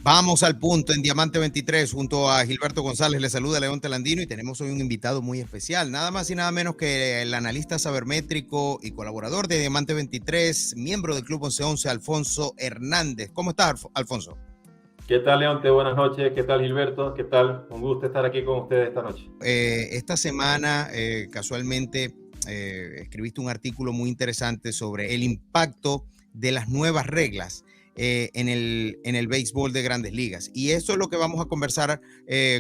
Vamos al punto en Diamante 23 junto a Gilberto González. Le saluda León Telandino y tenemos hoy un invitado muy especial, nada más y nada menos que el analista sabermétrico y colaborador de Diamante 23, miembro del Club 1111, Alfonso Hernández. ¿Cómo estás, Alfonso? ¿Qué tal, Leonte? Buenas noches. ¿Qué tal, Gilberto? ¿Qué tal? Un gusto estar aquí con ustedes esta noche. Esta semana, casualmente, escribiste un artículo muy interesante sobre el impacto de las nuevas reglas en el béisbol de Grandes Ligas. Y eso es lo que vamos a conversar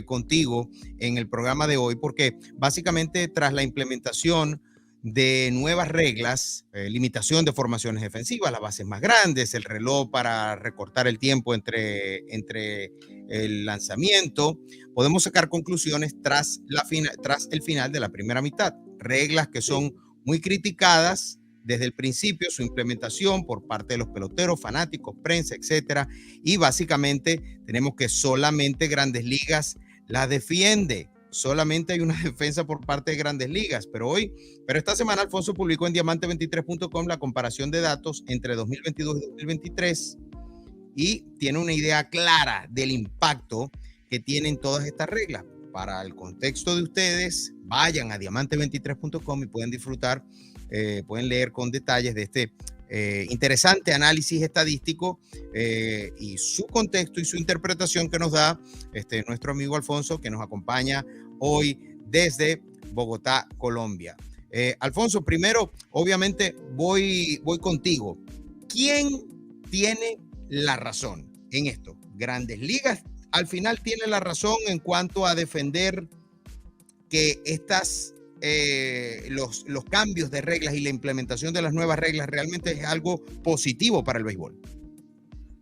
contigo en el programa de hoy, porque básicamente tras la implementación de nuevas reglas, limitación de formaciones defensivas, las bases más grandes, el reloj para recortar el tiempo entre el lanzamiento, podemos sacar conclusiones tras el final de la primera mitad. Reglas que son muy criticadas desde el principio, su implementación por parte de los peloteros, fanáticos, prensa, etcétera. Y básicamente tenemos que solamente Grandes Ligas las defiende. Solamente hay una defensa por parte de Grandes Ligas, pero esta semana Alfonso publicó en diamante23.com la comparación de datos entre 2022 y 2023 y tiene una idea clara del impacto que tienen todas estas reglas. Para el contexto de ustedes, vayan a diamante23.com y pueden disfrutar, pueden leer con detalles de este interesante análisis estadístico y su contexto y su interpretación que nos da nuestro amigo Alfonso, que nos acompaña hoy desde Bogotá, Colombia. Alfonso, primero, obviamente, voy contigo. ¿Quién tiene la razón en esto? ¿Grandes Ligas al final tiene la razón en cuanto a defender que los cambios de reglas y la implementación de las nuevas reglas realmente es algo positivo para el béisbol?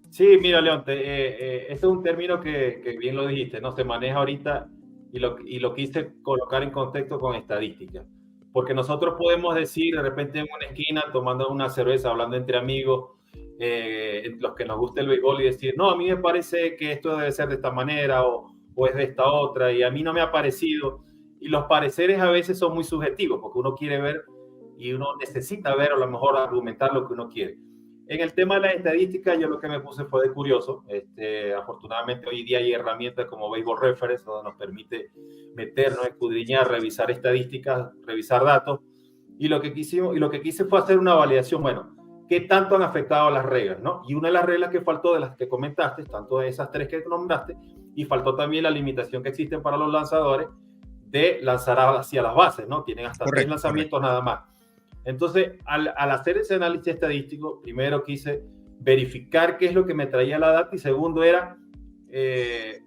Sí, mira, Leonte, este es un término que bien lo dijiste, ¿no? Se maneja ahorita y lo quise colocar en contexto con estadística. Porque nosotros podemos decir de repente en una esquina, tomando una cerveza, hablando entre amigos, los que nos gusta el béisbol y decir, no, a mí me parece que esto debe ser de esta manera o es de esta otra y a mí no me ha parecido. Y los pareceres a veces son muy subjetivos porque uno quiere ver y uno necesita ver o a lo mejor argumentar lo que uno quiere. En el tema de la estadística, yo lo que me puse fue de curioso. Afortunadamente hoy día hay herramientas como Baseball Reference donde nos permite meternos, escudriñar, revisar estadísticas, revisar datos. Y lo que quise fue hacer una validación, bueno, ¿qué tanto han afectado las reglas, no? Y una de las reglas que faltó, de las que comentaste, tanto de esas tres que nombraste, y faltó también la limitación que existe para los lanzadores de lanzar hacia las bases, ¿no? Tienen hasta 3 lanzamientos nada más. Entonces, al hacer ese análisis estadístico, primero quise verificar qué es lo que me traía la data y segundo era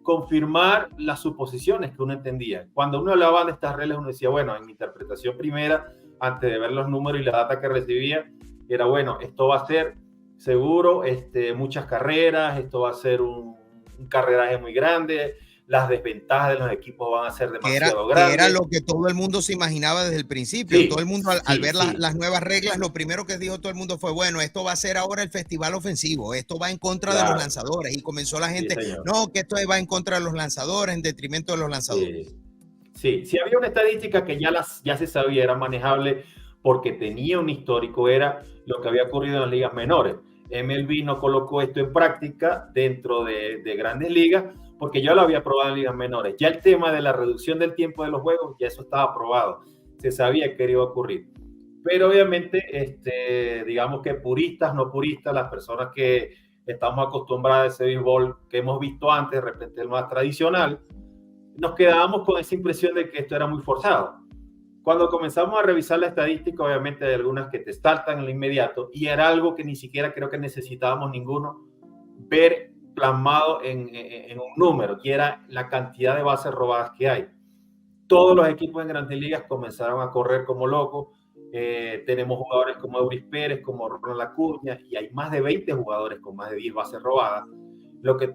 confirmar las suposiciones que uno entendía. Cuando uno hablaba de estas reglas, uno decía, bueno, en mi interpretación primera, antes de ver los números y la data que recibía, era, bueno, esto va a ser seguro muchas carreras, esto va a ser un carreraje muy grande, las desventajas de los equipos van a ser demasiado grandes. Que era lo que todo el mundo se imaginaba desde el principio. Sí, todo el mundo al ver las nuevas reglas, lo primero que dijo todo el mundo fue, bueno, esto va a ser ahora el festival ofensivo, esto va en contra de los lanzadores. Y comenzó la gente, no, que esto va en contra de los lanzadores, en detrimento de los lanzadores. Sí, había una estadística que ya se sabía, era manejable porque tenía un histórico, era lo que había ocurrido en las ligas menores. MLB no colocó esto en práctica dentro de Grandes Ligas, porque yo lo había probado en ligas menores. Ya el tema de la reducción del tiempo de los juegos, ya eso estaba aprobado. Se sabía que iba a ocurrir. Pero obviamente, digamos que puristas, no puristas, las personas que estamos acostumbradas a ese béisbol que hemos visto antes, de repente el más tradicional, nos quedábamos con esa impresión de que esto era muy forzado. Cuando comenzamos a revisar la estadística, obviamente hay algunas que te saltan en lo inmediato y era algo que ni siquiera creo que necesitábamos ninguno ver plasmado en un número, que era la cantidad de bases robadas que hay. Todos los equipos en Grandes Ligas comenzaron a correr como locos. Tenemos jugadores como Euris Pérez, como Ronald Acuña, y hay más de 20 jugadores con más de 10 bases robadas. Lo que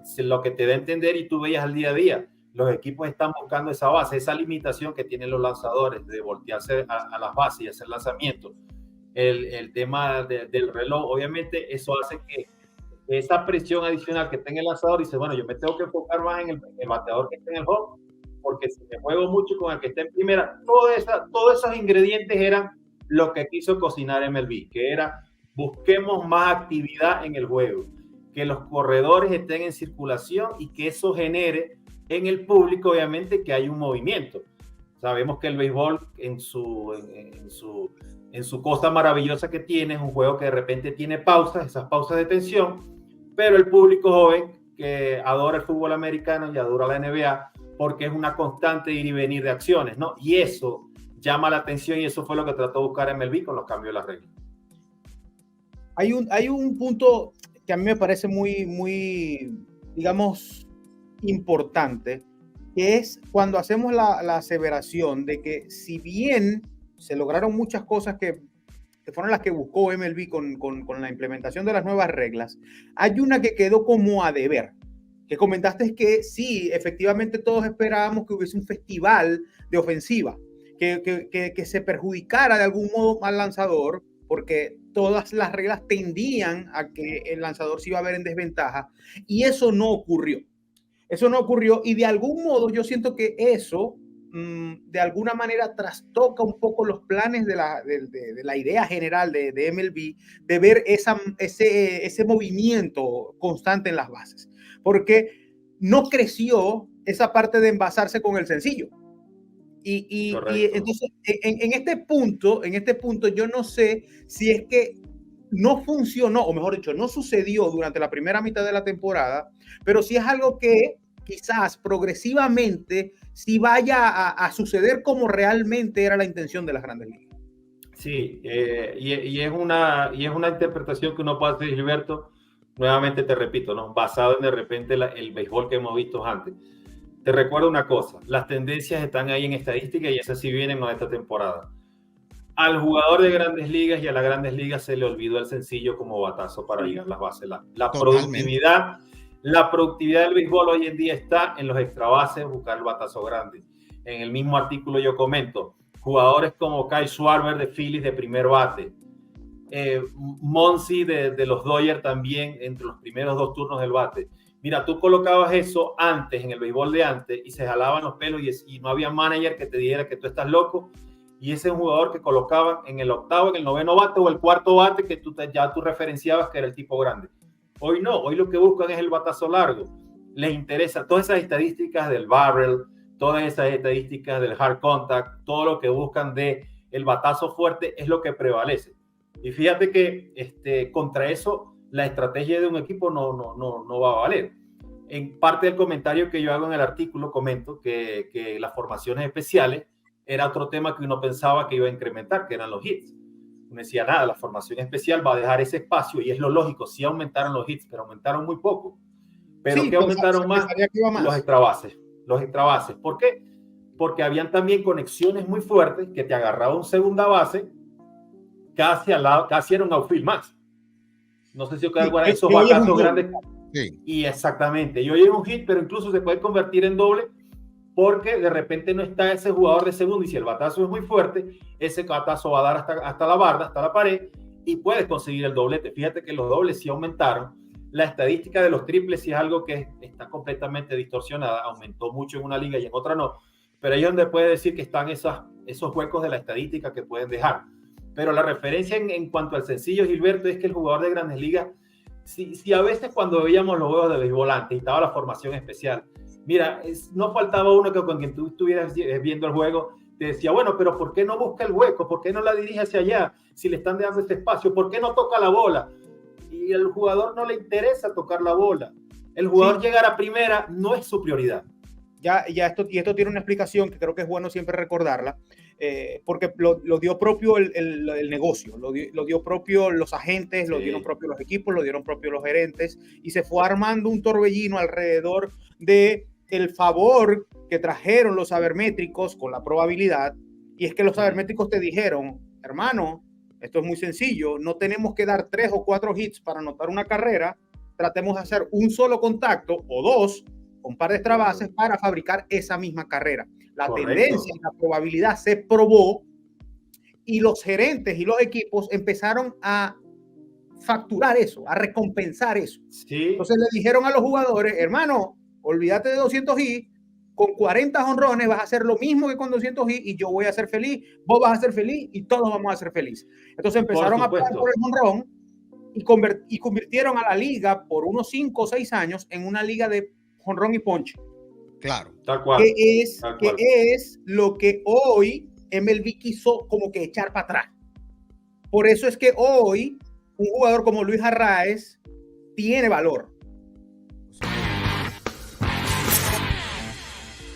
te da a entender, y tú veías al día a día, los equipos están buscando esa base, esa limitación que tienen los lanzadores de voltearse a las bases y hacer lanzamientos. El tema del reloj, obviamente, eso hace que esa presión adicional que tenga el lanzador dice, bueno, yo me tengo que enfocar más en el bateador que está en el home, porque si me juego mucho con el que está en primera, todos esos ingredientes eran lo que quiso cocinar MLB, que era busquemos más actividad en el juego. que los corredores estén en circulación y que eso genere en el público, obviamente, que hay un movimiento. Sabemos que el béisbol en su cosa maravillosa que tiene es un juego que de repente tiene pausas, esas pausas de tensión, pero el público joven que adora el fútbol americano y adora la NBA porque es una constante ir y venir de acciones, ¿no? Y eso llama la atención y eso fue lo que trató de buscar MLB con los cambios de las reglas. Hay un punto que a mí me parece muy, digamos, importante, que es cuando hacemos la aseveración de que si bien se lograron muchas cosas que fueron las que buscó MLB con la implementación de las nuevas reglas, hay una que quedó como a deber, que comentaste que sí, efectivamente todos esperábamos que hubiese un festival de ofensiva, que se perjudicara de algún modo al lanzador, porque todas las reglas tendían a que el lanzador se iba a ver en desventaja, y eso no ocurrió. Eso no ocurrió, y de algún modo yo siento que eso de alguna manera trastoca un poco los planes de la idea general de MLB, de ver ese movimiento constante en las bases, porque no creció esa parte de envasarse con el sencillo. Y entonces, en este punto, yo no sé si es que no funcionó, o mejor dicho, no sucedió durante la primera mitad de la temporada, pero sí es algo que quizás progresivamente sí vaya a suceder como realmente era la intención de las Grandes Ligas. Sí, y es una interpretación que uno puede hacer, Gilberto, nuevamente te repito, ¿no? Basado en de repente el béisbol que hemos visto antes. Te recuerdo una cosa, las tendencias están ahí en estadística y esas sí vienen en esta temporada. Al jugador de Grandes Ligas y a las Grandes Ligas se le olvidó el sencillo como batazo para llegar a las bases. La productividad del béisbol hoy en día está en los extra bases, buscar el batazo grande. En el mismo artículo yo comento, jugadores como Kyle Schwarber de Phillies de primer bate, Monsi de los Dodgers también entre los primeros 2 turnos del bate. Mira, tú colocabas eso antes, en el béisbol de antes, y se jalaban los pelos y no había manager que te dijera que tú estás loco. Y ese es un jugador que colocaban en el octavo, en el noveno bate o el cuarto bate que ya tú referenciabas que era el tipo grande. Hoy no, hoy lo que buscan es el batazo largo. Les interesa todas esas estadísticas del barrel, todas esas estadísticas del hard contact, todo lo que buscan de el batazo fuerte es lo que prevalece. Y fíjate que contra eso la estrategia de un equipo no va a valer. En parte del comentario que yo hago en el artículo comento que las formaciones especiales era otro tema que uno pensaba que iba a incrementar, que eran los hits. Uno decía, nada, la formación especial va a dejar ese espacio y es lo lógico, sí aumentaron los hits, pero aumentaron muy poco. Pero sí, ¿qué aumentaron más? Los extra bases. Los extra bases. ¿Por qué? Porque habían también conexiones muy fuertes que te agarraba un segunda base casi al lado, casi era un outfield más. No sé si os queda esos batazos grandes. Sí. Y exactamente. Y hoy es un hit, pero incluso se puede convertir en doble porque de repente no está ese jugador de segundo y si el batazo es muy fuerte, ese batazo va a dar hasta la barda, hasta la pared y puedes conseguir el doblete. Fíjate que los dobles sí aumentaron. La estadística de los triples sí es algo que está completamente distorsionada. Aumentó mucho en una liga y en otra no. Pero ahí es donde puede decir que están esos huecos de la estadística que pueden dejar. Pero la referencia en cuanto al sencillo, Gilberto, es que el jugador de Grandes Ligas, si a veces cuando veíamos los juegos de béisbol antes y estaba la formación especial, mira, no faltaba uno que con quien tú estuvieras viendo el juego te decía, bueno, pero ¿por qué no busca el hueco? ¿Por qué no la dirige hacia allá? Si le están dando este espacio, ¿por qué no toca la bola? Y al jugador no le interesa tocar la bola. El jugador llegar a primera no es su prioridad. Ya esto tiene una explicación que creo que es bueno siempre recordarla, porque lo dio propio el negocio, lo dio propio los agentes, lo dieron propio los equipos, lo dieron propio los gerentes, y se fue armando un torbellino alrededor de el favor que trajeron los sabermétricos con la probabilidad, y es que los sabermétricos te dijeron, hermano, esto es muy sencillo, no tenemos que dar 3 o 4 hits para anotar una carrera, tratemos de hacer un solo contacto o 2, un par de extra bases para fabricar esa misma carrera. La tendencia y la probabilidad se probó y los gerentes y los equipos empezaron a facturar eso, a recompensar eso. Sí. Entonces le dijeron a los jugadores, hermano, olvídate de 200 hits, con 40 jonrones vas a hacer lo mismo que con 200 hits y yo voy a ser feliz, vos vas a ser feliz y todos vamos a ser felices. Entonces empezaron a pagar por el jonrón y convirtieron a la liga por unos 5 o 6 años en una liga de jonrón y ponche. Claro. Tal cual. Que tal cual. es lo que hoy MLB quiso como que echar para atrás. Por eso es que hoy un jugador como Luis Arraez tiene valor.